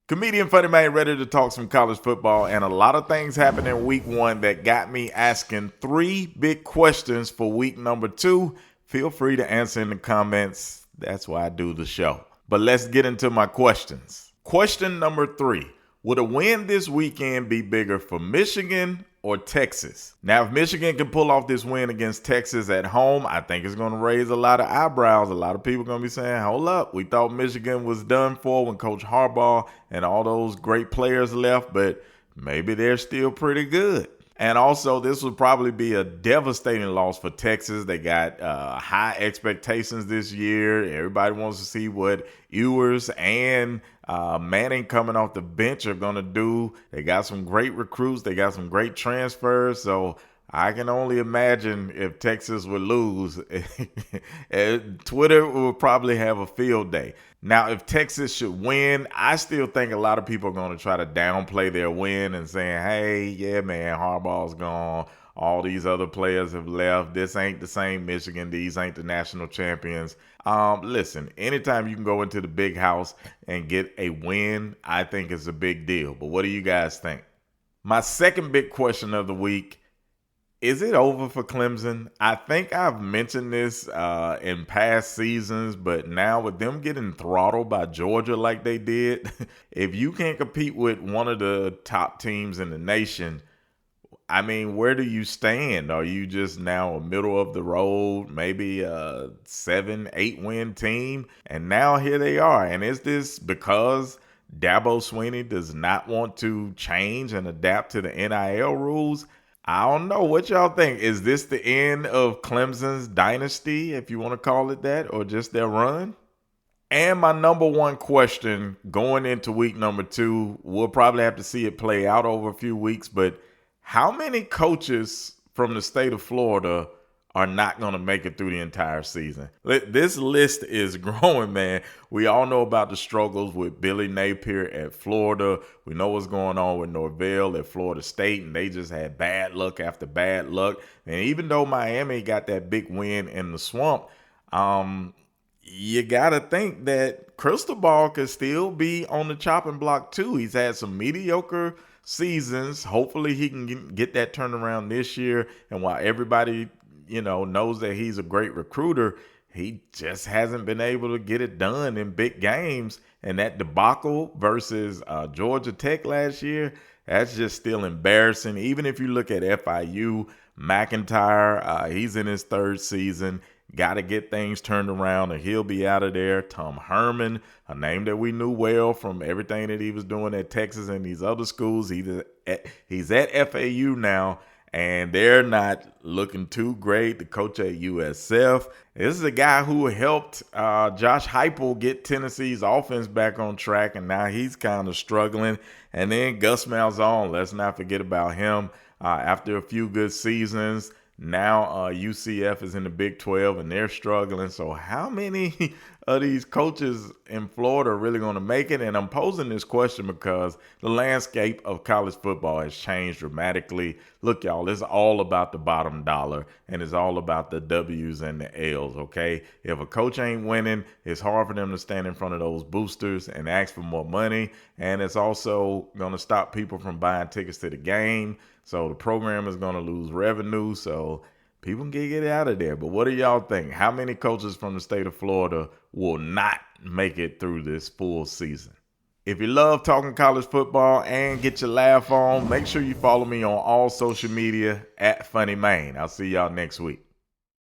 Comedian Funny Man ready to talk some college football, and a lot of things happened in week one that got me asking 3 big questions for week number 2. Feel free to answer in the comments. That's why I do the show. But let's get into my questions. Question number 3. Would a win this weekend be bigger for Michigan or Texas? Now, if Michigan can pull off this win against Texas at home, I think it's going to raise a lot of eyebrows. A lot of people are going to be saying, hold up, we thought Michigan was done for when Coach Harbaugh and all those great players left, but maybe they're still pretty good. And also, this would probably be a devastating loss for Texas. They got high expectations this year. Everybody wants to see what Ewers and Manning coming off the bench are going to do. They got some great recruits. They got some great transfers. So I can only imagine if Texas would lose, Twitter will probably have a field day. Now, if Texas should win, I still think a lot of people are going to try to downplay their win and saying, hey, yeah, man, Harbaugh's gone. All these other players have left. This ain't the same Michigan. These ain't the national champions. Listen, anytime you can go into the big house and get a win, I think it's a big deal. But what do you guys think? My second big question of the week: is it over for Clemson? I think I've mentioned this in past seasons, but now with them getting throttled by Georgia like they did, if you can't compete with one of the top teams in the nation, I mean, where do you stand? Are you just now a middle of the road, maybe a 7-8 win team? And now here they are. And is this because Dabo Swinney does not want to change and adapt to the NIL rules? I don't know. What y'all think? Is this the end of Clemson's dynasty, if you want to call it that, or just their run? And my number one question going into week number 2, we'll probably have to see it play out over a few weeks, but how many coaches from the state of Florida are not going to make it through the entire season? This list is growing, man. We all know about the struggles with Billy Napier at Florida. We know what's going on with Norvell at Florida State, and they just had bad luck after bad luck. And even though Miami got that big win in the Swamp, you got to think that Cristobal could still be on the chopping block too. He's had some mediocre seasons. Hopefully he can get that turned around this year. And while everybody knows that he's a great recruiter, he just hasn't been able to get it done in big games. And that debacle versus Georgia Tech last year, that's just still embarrassing. Even if you look at FIU, McIntyre, he's in his 3rd season. Got to get things turned around or he'll be out of there. Tom Herman, a name that we knew well from everything that he was doing at Texas and these other schools. He's at FAU now, and they're not looking too great. The coach at USF. This is a guy who helped Josh Heupel get Tennessee's offense back on track, and now he's kind of struggling. And then Gus Malzahn, let's not forget about him. After a few good seasons, now UCF is in the Big 12 and they're struggling. So how many of these coaches in Florida are really going to make it? And I'm posing this question because the landscape of college football has changed dramatically. Look, y'all, it's all about the bottom dollar, and it's all about the W's and the L's, okay? If a coach ain't winning, it's hard for them to stand in front of those boosters and ask for more money. And it's also going to stop people from buying tickets to the game. So the program is going to lose revenue. So people can get out of there. But what do y'all think? How many coaches from the state of Florida will not make it through this full season? If you love talking college football and get your laugh on, make sure you follow me on all social media at FunnyMaine. I'll see y'all next week.